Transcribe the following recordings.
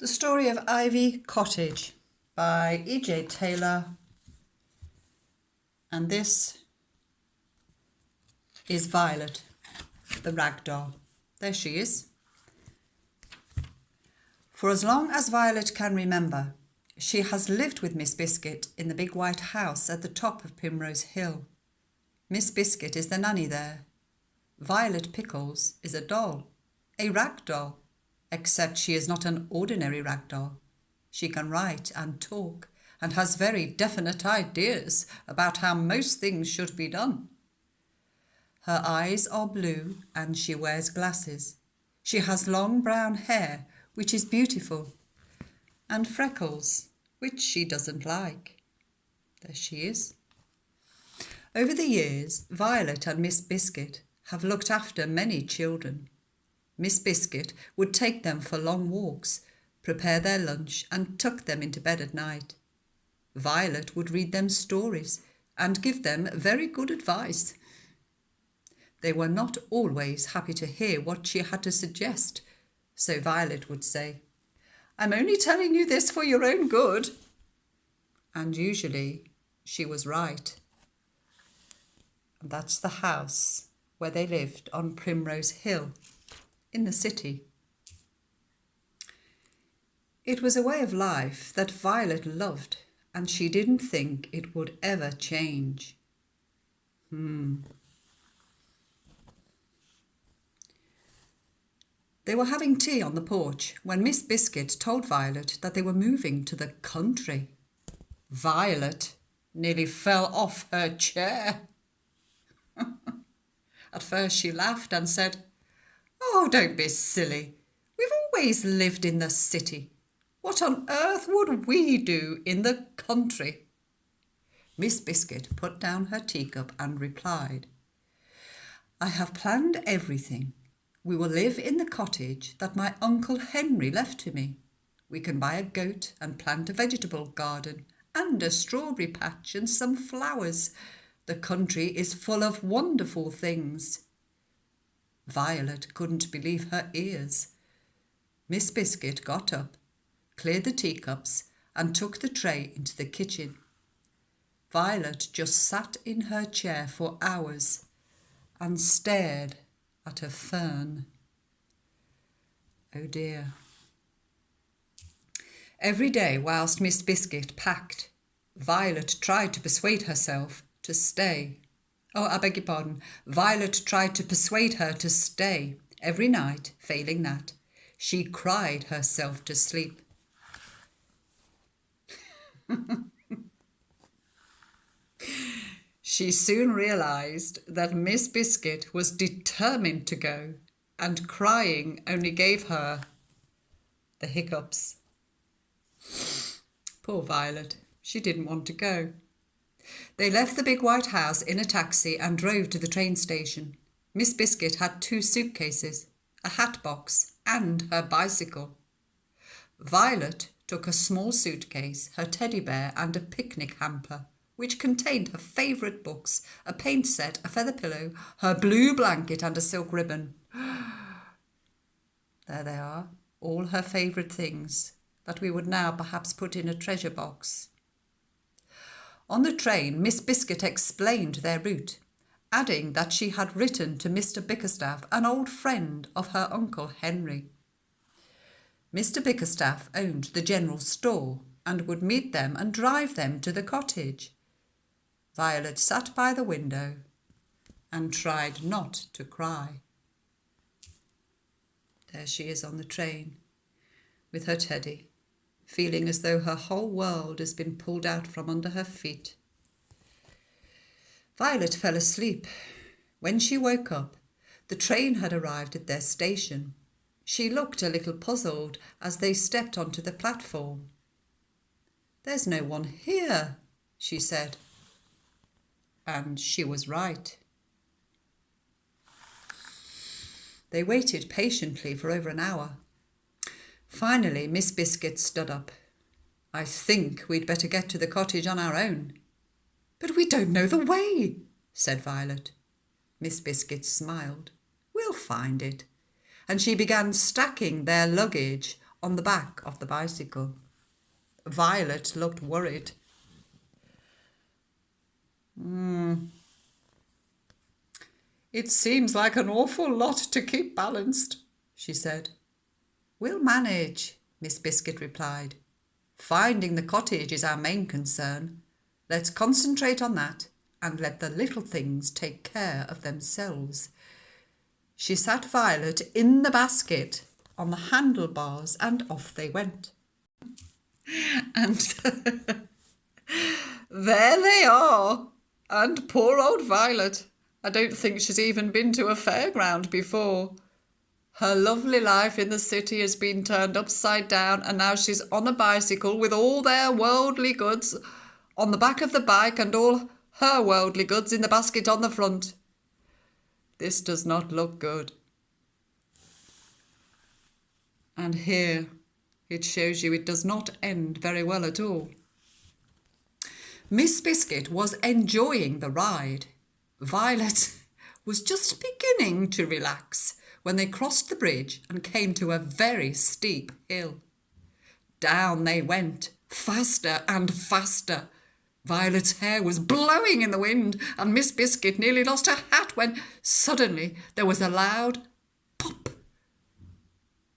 The Story of Ivy Cottage by E.J. Taylor, and this is Violet, the rag doll. There she is. For as long as Violet can remember, she has lived with Miss Biscuit in the big white house at the top of Primrose Hill. Miss Biscuit is the nanny there. Violet Pickles is a doll, a rag doll, except she is not an ordinary rag doll. She can write and talk and has very definite ideas about how most things should be done. Her eyes are blue and she wears glasses. She has long brown hair, which is beautiful, and freckles, which she doesn't like. There she is. Over the years, Violet and Miss Biscuit have looked after many children. Miss Biscuit would take them for long walks, prepare their lunch and tuck them into bed at night. Violet would read them stories and give them very good advice. They were not always happy to hear what she had to suggest, so Violet would say, "I'm only telling you this for your own good." And usually she was right. And that's the house where they lived on Primrose Hill in the city. It was a way of life that Violet loved, and she didn't think it would ever change. They were having tea on the porch when Miss Biscuit told Violet that they were moving to the country. Violet nearly fell off her chair. At first she laughed and said, "Oh, don't be silly. We've always lived in the city. What on earth would we do in the country?" Miss Biscuit put down her teacup and replied, "I have planned everything. We will live in the cottage that my Uncle Henry left to me. We can buy a goat and plant a vegetable garden and a strawberry patch and some flowers. The country is full of wonderful things." Violet couldn't believe her ears. Miss Biscuit got up, cleared the teacups and took the tray into the kitchen. Violet just sat in her chair for hours and stared at a fern. Oh dear. Every day whilst Miss Biscuit packed, Violet tried to persuade herself to stay. Violet tried to persuade her to stay. Every night, failing that, she cried herself to sleep. She soon realised that Miss Biscuit was determined to go, and crying only gave her the hiccups. Poor Violet, she didn't want to go. They left the big white house in a taxi and drove to the train station. Miss Biscuit had 2 suitcases, a hat box and her bicycle. Violet took a small suitcase, her teddy bear and a picnic hamper, which contained her favourite books, a paint set, a feather pillow, her blue blanket and a silk ribbon. There they are, all her favourite things that we would now perhaps put in a treasure box. On the train, Miss Biscuit explained their route, adding that she had written to Mr. Bickerstaff, an old friend of her Uncle Henry. Mr. Bickerstaff owned the general store and would meet them and drive them to the cottage. Violet sat by the window and tried not to cry. There she is on the train with her teddy, feeling as though her whole world has been pulled out from under her feet. Violet fell asleep. When she woke up, the train had arrived at their station. She looked a little puzzled as they stepped onto the platform. "There's no one here," she said. And she was right. They waited patiently for over an hour. Finally, Miss Biscuit stood up. "I think we'd better get to the cottage on our own." "But we don't know the way," said Violet. Miss Biscuit smiled. "We'll find it." And she began stacking their luggage on the back of the bicycle. Violet looked worried. It seems like an awful lot to keep balanced, she said. We'll manage, Miss Biscuit replied. Finding the cottage is our main concern. Let's concentrate on that and let the little things take care of themselves. She sat Violet in the basket on the handlebars and off they went. And there they are. And poor old Violet. I don't think she's even been to a fairground before. Her lovely life in the city has been turned upside down, and now she's on a bicycle with all their worldly goods on the back of the bike and all her worldly goods in the basket on the front. This does not look good. And here it shows you it does not end very well at all. Miss Biscuit was enjoying the ride. Violet was just beginning to relax when they crossed the bridge and came to a very steep hill. Down they went, faster and faster. Violet's hair was blowing in the wind, and Miss Biscuit nearly lost her hat when suddenly there was a loud pop.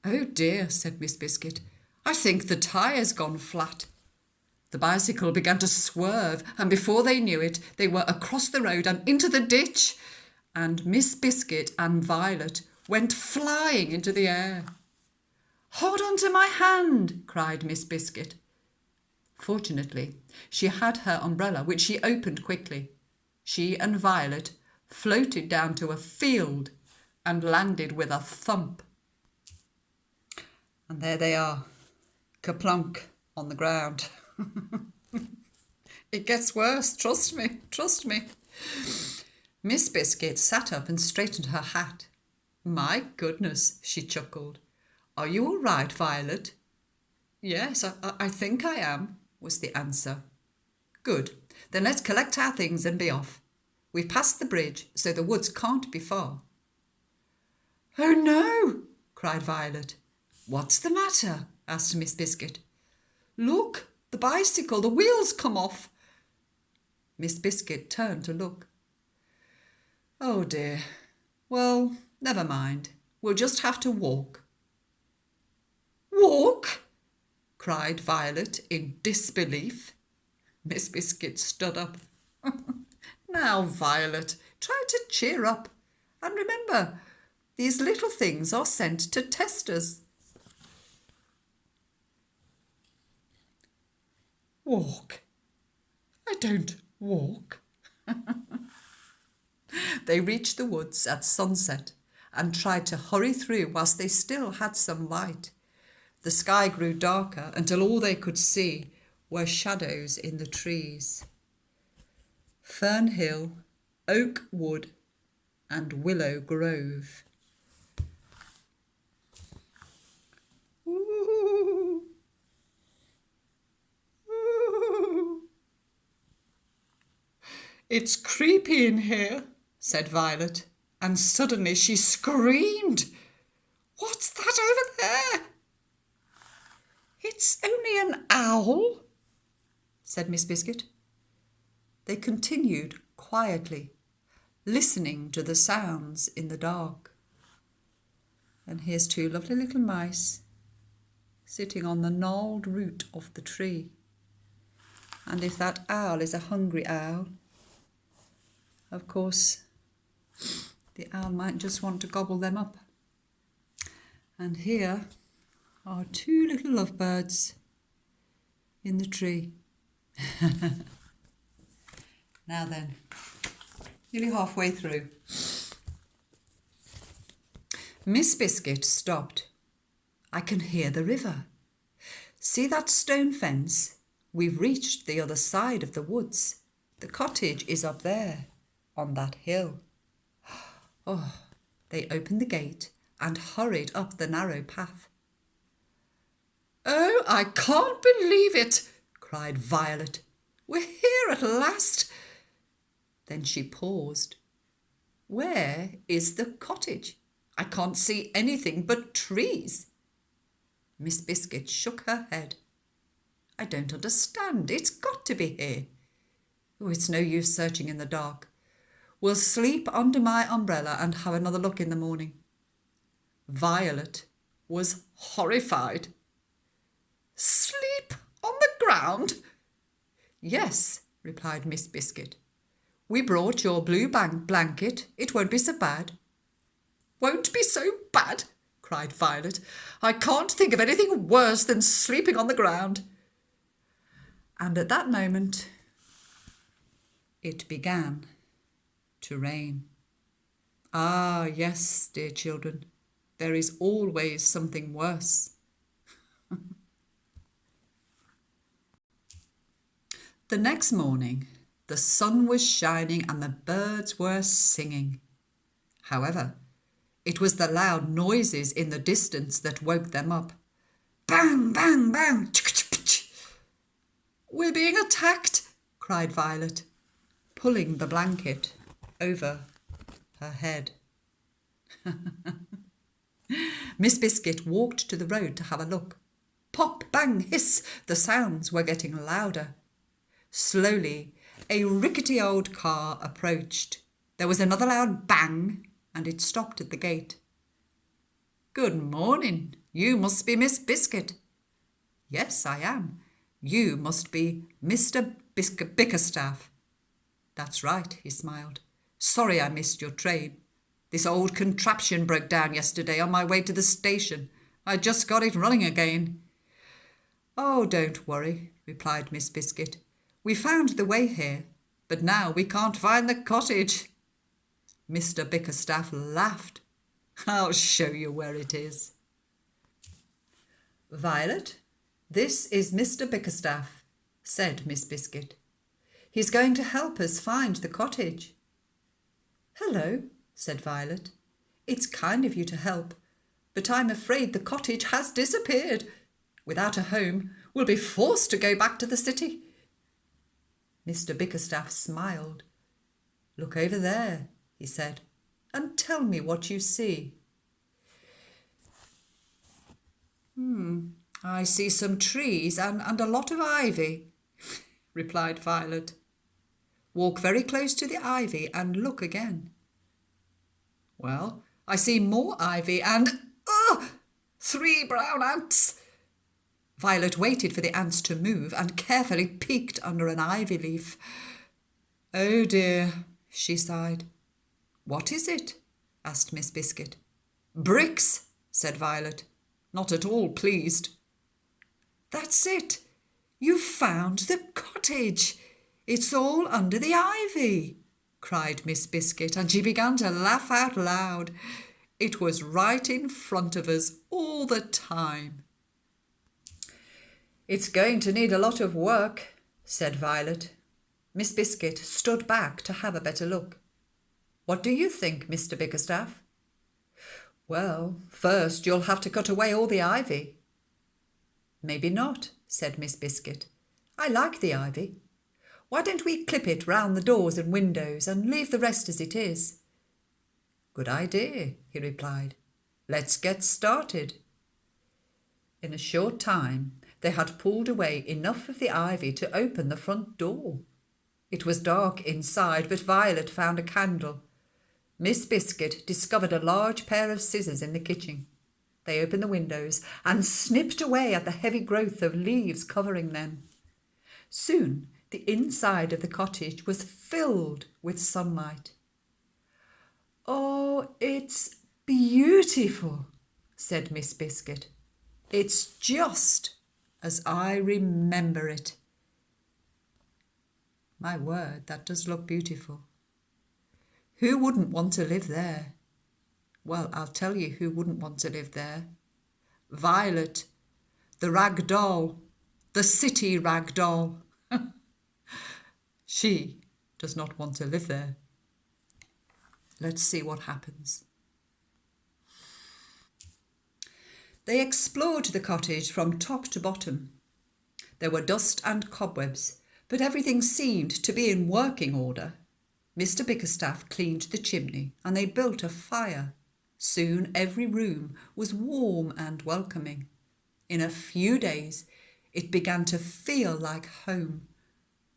Oh dear, said Miss Biscuit. I think the tire's gone flat. The bicycle began to swerve, and before they knew it, they were across the road and into the ditch, and Miss Biscuit and Violet went flying into the air. Hold on to my hand, cried Miss Biscuit. Fortunately, she had her umbrella, which she opened quickly. She and Violet floated down to a field and landed with a thump. And there they are, kerplunk on the ground. It gets worse, trust me, trust me. Miss Biscuit sat up and straightened her hat. My goodness, she chuckled. Are you all right, Violet? Yes, I think I am, was the answer. Good, then let's collect our things and be off. We've passed the bridge, so the woods can't be far. Oh no, cried Violet. What's the matter? Asked Miss Biscuit. Look, the bicycle, the wheels come off. Miss Biscuit turned to look. Oh dear. Well, never mind. We'll just have to walk. Walk? Cried Violet in disbelief. Miss Biscuit stood up. Now, Violet, try to cheer up. And remember, these little things are sent to test us. Walk? I don't walk. They reached the woods at sunset and tried to hurry through whilst they still had some light. The sky grew darker until all they could see were shadows in the trees. Fern Hill, Oak Wood and Willow Grove. Ooh. Ooh. It's creepy in here, said Violet, and suddenly she screamed. What's that over there? It's only an owl, said Miss Biscuit. They continued quietly, listening to the sounds in the dark. And here's two lovely little mice sitting on the gnarled root of the tree. And if that owl is a hungry owl, of course, the owl might just want to gobble them up. And here are two little lovebirds in the tree. Now then, nearly halfway through. Miss Biscuit stopped. I can hear the river. See that stone fence? We've reached the other side of the woods. The cottage is up there, on that hill. Oh, they opened the gate and hurried up the narrow path. Oh, I can't believe it, cried Violet. We're here at last. Then she paused. Where is the cottage? I can't see anything but trees. Miss Biscuit shook her head. I don't understand. It's got to be here. Oh, it's no use searching in the dark. We'll sleep under my umbrella and have another look in the morning. Violet was horrified. Sleep on the ground? Yes, replied Miss Biscuit. We brought your blue blanket. It won't be so bad. Won't be so bad, cried Violet. I can't think of anything worse than sleeping on the ground. And at that moment, it began to rain. Ah, yes, dear children, there is always something worse. The next morning, the sun was shining and the birds were singing. However, it was the loud noises in the distance that woke them up. Bang, bang, bang! We're being attacked, cried Violet, pulling the blanket over her head. Miss Biscuit walked to the road to have a look. Pop, bang, hiss, the sounds were getting louder. Slowly, a rickety old car approached. There was another loud bang, and it stopped at the gate. Good morning. You must be Miss Biscuit. Yes, I am. You must be Mr. Bickerstaff. That's right, he smiled. Sorry I missed your train. This old contraption broke down yesterday on my way to the station. I just got it running again. Oh, don't worry, replied Miss Biscuit. We found the way here, but now we can't find the cottage. Mr. Bickerstaff laughed. I'll show you where it is. Violet, this is Mr. Bickerstaff, said Miss Biscuit. He's going to help us find the cottage. Hello, said Violet. It's kind of you to help, but I'm afraid the cottage has disappeared. Without a home, we'll be forced to go back to the city. Mr. Bickerstaff smiled. Look over there, he said, and tell me what you see. I see some trees and a lot of ivy, replied Violet. Walk very close to the ivy and look again. Well, I see more ivy and 3 brown ants. Violet waited for the ants to move and carefully peeked under an ivy leaf. Oh dear, she sighed. What is it? Asked Miss Biscuit. Bricks, said Violet, not at all pleased. That's it. You found the cottage. It's all under the ivy, cried Miss Biscuit, and she began to laugh out loud. It was right in front of us all the time. It's going to need a lot of work, said Violet. Miss Biscuit stood back to have a better look. What do you think, Mr. Bickerstaff? Well, first you'll have to cut away all the ivy. Maybe not, said Miss Biscuit. I like the ivy. Why don't we clip it round the doors and windows and leave the rest as it is? Good idea, he replied. Let's get started. In a short time, they had pulled away enough of the ivy to open the front door. It was dark inside, but Violet found a candle. Miss Biscuit discovered a large pair of scissors in the kitchen. They opened the windows and snipped away at the heavy growth of leaves covering them. Soon the inside of the cottage was filled with sunlight. Oh, it's beautiful, said Miss Biscuit. It's just as I remember it. My word, that does look beautiful. Who wouldn't want to live there? Well, I'll tell you who wouldn't want to live there. Violet, the rag doll, the city rag doll. She does not want to live there. Let's see what happens. They explored the cottage from top to bottom. There were dust and cobwebs, but everything seemed to be in working order. Mr. Bickerstaff cleaned the chimney and they built a fire. Soon every room was warm and welcoming. In a few days, it began to feel like home,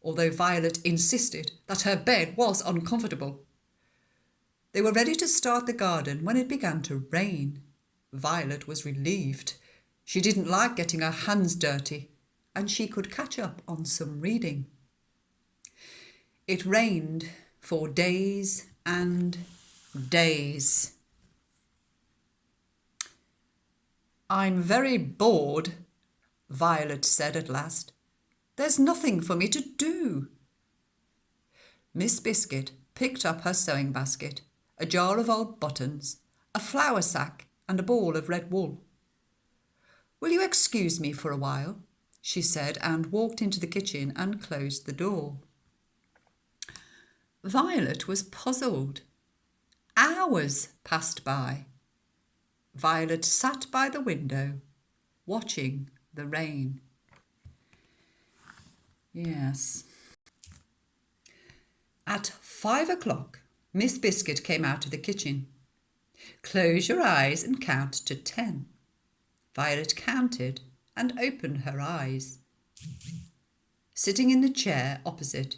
although Violet insisted that her bed was uncomfortable. They were ready to start the garden when it began to rain. Violet was relieved. She didn't like getting her hands dirty, and she could catch up on some reading. It rained for days and days. "I'm very bored," Violet said at last. "There's nothing for me to do." Miss Biscuit picked up her sewing basket, a jar of old buttons, a flour sack, and a ball of red wool. "Will you excuse me for a while?" she said, and walked into the kitchen and closed the door. Violet was puzzled. Hours passed by. Violet sat by the window, watching the rain. Yes. At 5 o'clock, Miss Biscuit came out of the kitchen. "Close your eyes and count to 10. Violet counted and opened her eyes. Sitting in the chair opposite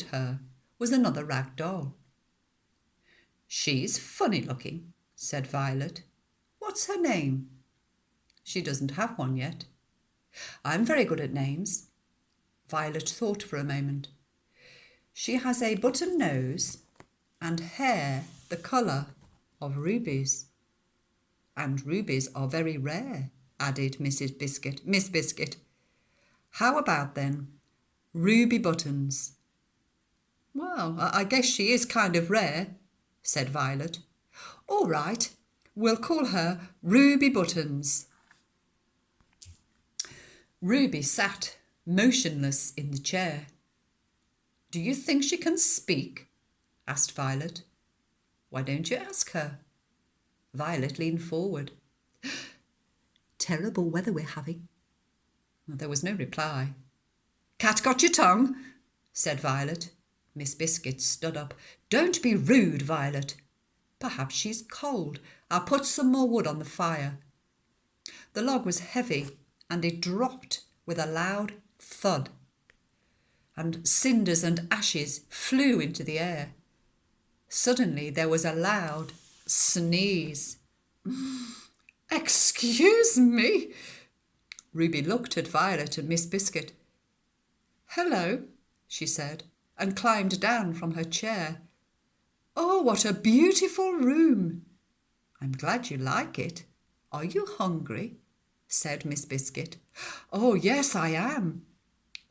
her, was another rag doll. "She's funny looking," said Violet. "What's her name?" "She doesn't have one yet." "I'm very good at names." Violet thought for a moment. "She has a button nose and hair the colour of rubies." "And rubies are very rare," added Miss Biscuit. "How about then Ruby Buttons?" "Well, I guess she is kind of rare," said Violet. "All right, we'll call her Ruby Buttons." Ruby sat motionless in the chair. "Do you think she can speak?" asked Violet. "Why don't you ask her?" Violet leaned forward. "Terrible weather we're having." There was no reply. "Cat got your tongue?" said Violet. Miss Biscuit stood up. "Don't be rude, Violet." "Perhaps she's cold. I'll put some more wood on the fire." The log was heavy, and it dropped with a loud thud, and cinders and ashes flew into the air. Suddenly there was a loud sneeze. "Excuse me." Ruby looked at Violet and Miss Biscuit. "Hello," she said, and climbed down from her chair. "Oh, what a beautiful room." "I'm glad you like it. Are you hungry?" said Miss Biscuit. "Oh, yes, I am."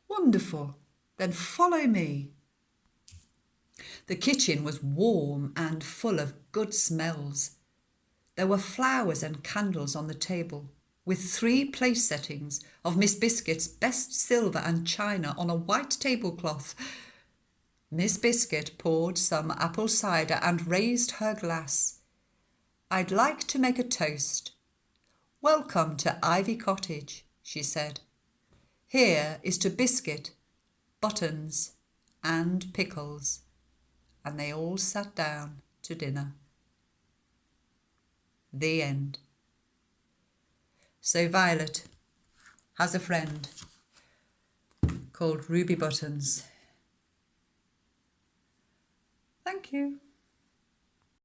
"Wonderful. Then follow me." The kitchen was warm and full of good smells. There were flowers and candles on the table, with 3 place settings of Miss Biscuit's best silver and china on a white tablecloth. Miss Biscuit poured some apple cider and raised her glass. "I'd like to make a toast. Welcome to Ivy Cottage," she said. "Here is to Biscuit, Buttons, and Pickles." And they all sat down to dinner. The end. So Violet has a friend called Ruby Buttons. Thank you.